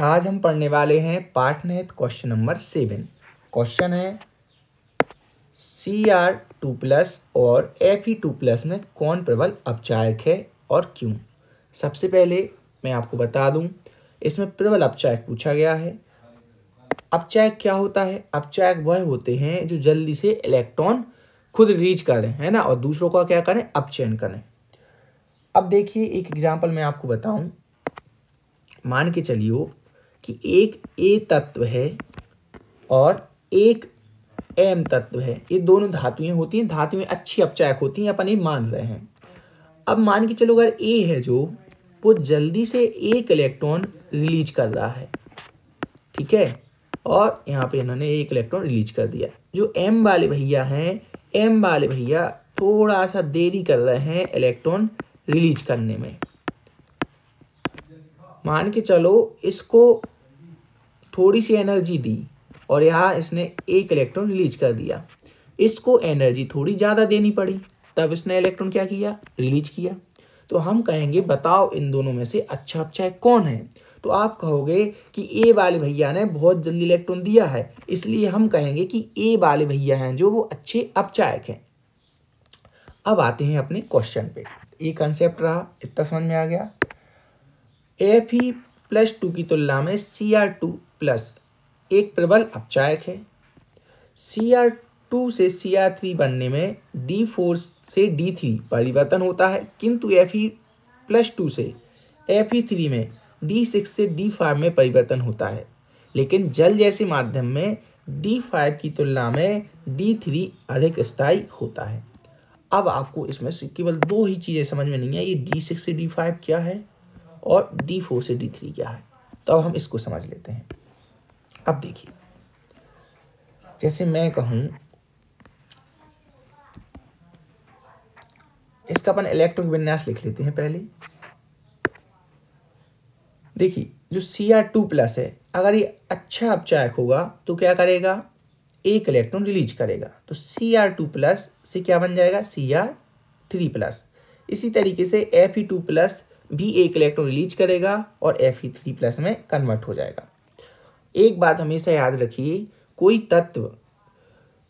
आज हम पढ़ने वाले हैं पाठनीति क्वेश्चन नंबर 7। क्वेश्चन है Cr2+ और Fe2+ में कौन प्रबल अपचायक है और क्यों। सबसे पहले मैं आपको बता दूं, इसमें प्रबल अपचायक पूछा गया है। अपचायक क्या होता है? अपचायक वह होते हैं जो जल्दी से इलेक्ट्रॉन खुद रिलीज करें, है ना, और दूसरों का क्या करें, अपचयन करें। अब देखिए एक एग्जाम्पल मैं आपको बताऊं। मान के चलिए कि एक ए तत्व है और एक एम तत्व है। ये दोनों धातुएं होती हैं, धातुएं अच्छी अपचायक होती हैं, अपन ये मान रहे हैं। अब मान के चलो अगर ए है जो वो जल्दी से एक इलेक्ट्रॉन रिलीज कर रहा है, ठीक है, और यहाँ पे इन्होंने एक इलेक्ट्रॉन रिलीज कर दिया। जो एम वाले भैया हैं, एम वाले भैया थोड़ा सा देरी कर रहे हैं इलेक्ट्रॉन रिलीज करने में। मान के चलो इसको थोड़ी सी एनर्जी दी और यहाँ इसने एक इलेक्ट्रॉन रिलीज कर दिया। इसको एनर्जी थोड़ी ज़्यादा देनी पड़ी, तब इसने इलेक्ट्रॉन क्या किया, रिलीज किया। तो हम कहेंगे बताओ इन दोनों में से अच्छा अपचायक कौन है। तो आप कहोगे कि ए वाले भैया ने बहुत जल्दी इलेक्ट्रॉन दिया है, इसलिए हम कहेंगे कि ए वाले भैया हैं जो वो अच्छे अपचायक हैं। अब आते हैं अपने क्वेश्चन पे। ये कंसेप्ट रहा, इतना समझ में आ गया। Fe+2 की तुलना में Cr2+ एक प्रबल अपचायक है। Cr2 से Cr3 बनने में D4 से D3 परिवर्तन होता है, किंतु Fe+2 से Fe3 में D6 से D5 में परिवर्तन होता है। लेकिन जल जैसे माध्यम में D5 की तुलना में D3 अधिक स्थायी होता है। अब आपको इसमें से केवल दो ही चीज़ें समझ में नहीं है, ये D6 से D5 क्या है और D4 से D3 क्या है। तो अब हम इसको समझ लेते हैं। अब देखिए, जैसे मैं कहूं इसका अपन इलेक्ट्रॉनिक विन्यास लिख लेते हैं पहले। देखिए जो Cr2+ है, अगर ये अच्छा अपचायक होगा तो क्या करेगा, एक इलेक्ट्रॉन रिलीज करेगा। तो Cr2+ से क्या बन जाएगा, Cr3+। इसी तरीके से Fe2+ भी एक इलेक्ट्रॉन रिलीज करेगा और Fe3+ में कन्वर्ट हो जाएगा। एक बात हमेशा याद रखिए, कोई तत्व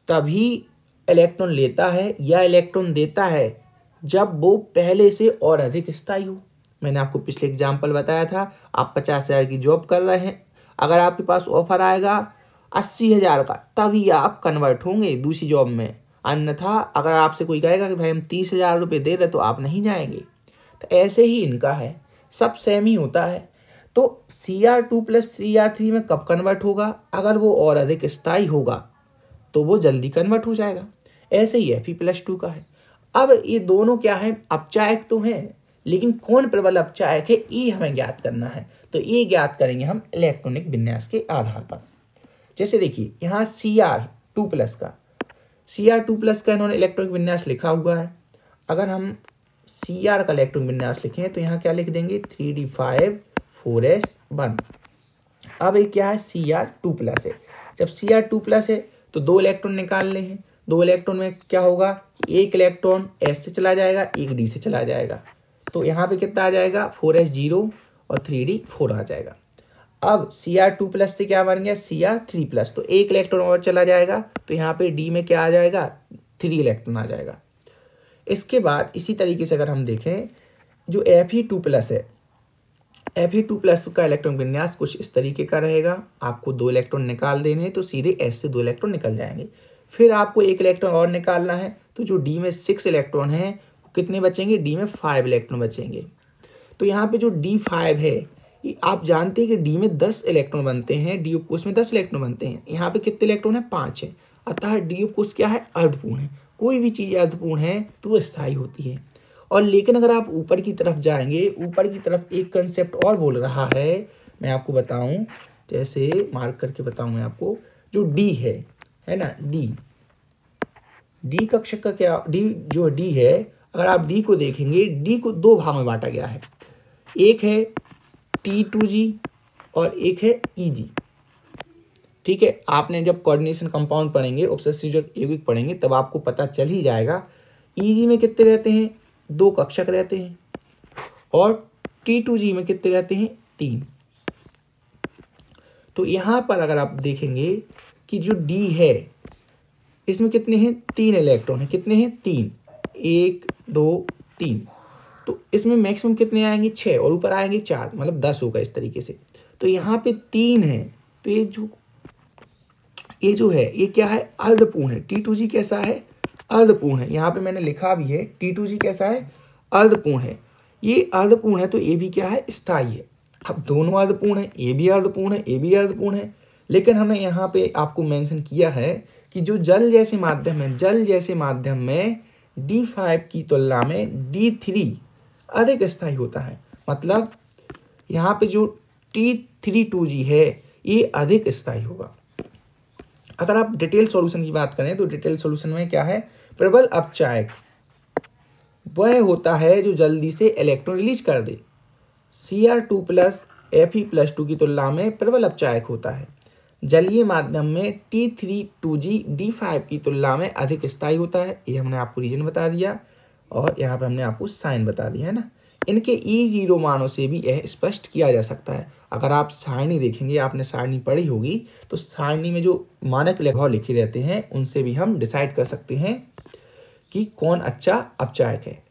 तभी इलेक्ट्रॉन लेता है या इलेक्ट्रॉन देता है जब वो पहले से और अधिक स्थायी हो। मैंने आपको पिछले एग्जाम्पल बताया था, आप 50,000 की जॉब कर रहे हैं, अगर आपके पास ऑफर आएगा 80,000 का, तभी आप कन्वर्ट होंगे दूसरी जॉब में। अन्यथा अगर आपसे कोई कहेगा कि भाई हम 30,000 रुपये दे रहे, तो आप नहीं जाएंगे। तो ऐसे ही इनका है, सब सेम ही होता है। तो Cr2+ Cr3 में कब कन्वर्ट होगा, अगर वो और अधिक स्थायी होगा तो वो जल्दी कन्वर्ट हो जाएगा। ऐसे ही Fe+2 का है। अब ये दोनों क्या है, अपचायक तो हैं, लेकिन कौन प्रबल अपचायक है ये हमें ज्ञात करना है। तो ये ज्ञात करेंगे हम इलेक्ट्रॉनिक विन्यास के आधार पर। जैसे देखिए यहाँ Cr2+ का इन्होंने इलेक्ट्रॉनिक विन्यास लिखा हुआ है। अगर हम Cr का इलेक्ट्रॉनिक विन्यास लिखें तो यहाँ क्या लिख देंगे, 3d5 4s1। अब ये क्या है, Cr2+ है। जब Cr2+ है तो दो इलेक्ट्रॉन निकालने हैं। दो इलेक्ट्रॉन में क्या होगा कि एक इलेक्ट्रॉन S से चला जाएगा, एक D से चला जाएगा। तो यहाँ पे कितना आ जाएगा, 4s 0 और 3d 4 आ जाएगा। अब Cr2+ से क्या बन गया, Cr3+। तो एक इलेक्ट्रॉन और चला जाएगा, तो यहाँ पे D में क्या आ जाएगा, 3 इलेक्ट्रॉन आ जाएगा। इसके बाद इसी तरीके से अगर हम देखें, जो Fe2+ है, Fe2+ का इलेक्ट्रॉन विन्यास कुछ इस तरीके का रहेगा। आपको दो इलेक्ट्रॉन निकाल देने हैं तो सीधे S से दो इलेक्ट्रॉन निकल जाएंगे। फिर आपको एक इलेक्ट्रॉन और निकालना है, तो जो D में 6 इलेक्ट्रॉन हैं वो कितने बचेंगे, D में 5 इलेक्ट्रॉन बचेंगे। तो यहाँ पे जो D5 है, ये आप जानते हैं कि D में 10 इलेक्ट्रॉन बनते हैं, D उपकोष में 10 इलेक्ट्रॉन बनते हैं। यहाँ पे कितने इलेक्ट्रॉन है, 5 है। अतः D उपकोष क्या है, अर्धपूर्ण है। कोई भी चीज़ अर्धपूर्ण है तो वो स्थायी होती है। और लेकिन अगर आप ऊपर की तरफ जाएंगे, ऊपर की तरफ एक कंसेप्ट और बोल रहा है, मैं आपको बताऊं, जैसे मार्क करके बताऊं मैं आपको। जो D है ना, D कक्षक का क्या, D जो D है, अगर आप D को देखेंगे, D को दो भाग में बांटा गया है। एक है T2G और एक है EG। ठीक है, आपने जब कोऑर्डिनेशन कंपाउंड पढ़ेंगे, उपसर्जक यौगिक पढ़ेंगे, तब आपको पता चल ही जाएगा। EG में कितने रहते हैं, 2 कक्षक रहते हैं, और T2G में कितने रहते हैं, 3। तो यहाँ पर अगर आप देखेंगे कि जो डी है इसमें कितने हैं, 3 इलेक्ट्रॉन हैं। कितने हैं, 3, 1 2 3। तो इसमें मैक्सिमम कितने आएंगे, 6, और ऊपर आएंगे 4, मतलब 10 होगा इस तरीके से। तो यहाँ पे 3 है, तो ये जो है ये क्या है, अर्धपूर्ण है। T2G कैसा है, अर्धपूर्ण है। यहाँ पे मैंने लिखा भी है T2G कैसा है, अर्धपूर्ण है। ये अर्धपूर्ण है तो ये भी क्या है, स्थायी है। अब दोनों अर्धपूर्ण है, ये भी अर्धपूर्ण है, ये भी अर्धपूर्ण है, लेकिन हमने यहाँ पे आपको मेंशन किया है कि जो जल जैसे माध्यम है, जल जैसे माध्यम में D5 की तुलना में D3 अधिक स्थायी होता है। मतलब यहाँ पे जो T32G है ये अधिक स्थायी होगा। अगर आप डिटेल सॉल्यूशन की बात करें तो डिटेल सॉल्यूशन में क्या है, प्रबल अपचायक वह होता है जो जल्दी से इलेक्ट्रॉन रिलीज कर दे। Cr2 प्लस Fe+2 की तुलना में प्रबल अपचायक होता है। जलीय माध्यम में T32G D5 की तुलना में अधिक स्थायी होता है। ये हमने आपको रीजन बता दिया और यहाँ पे हमने आपको साइन बता दिया है ना। इनके E0 मानों से भी यह स्पष्ट किया जा सकता है। अगर आप सारणी देखेंगे, आपने सारणी पढ़ी होगी, तो सारणी में जो मानक लेखभाव लिखे रहते हैं उनसे भी हम डिसाइड कर सकते हैं कि कौन अच्छा अपचायक है।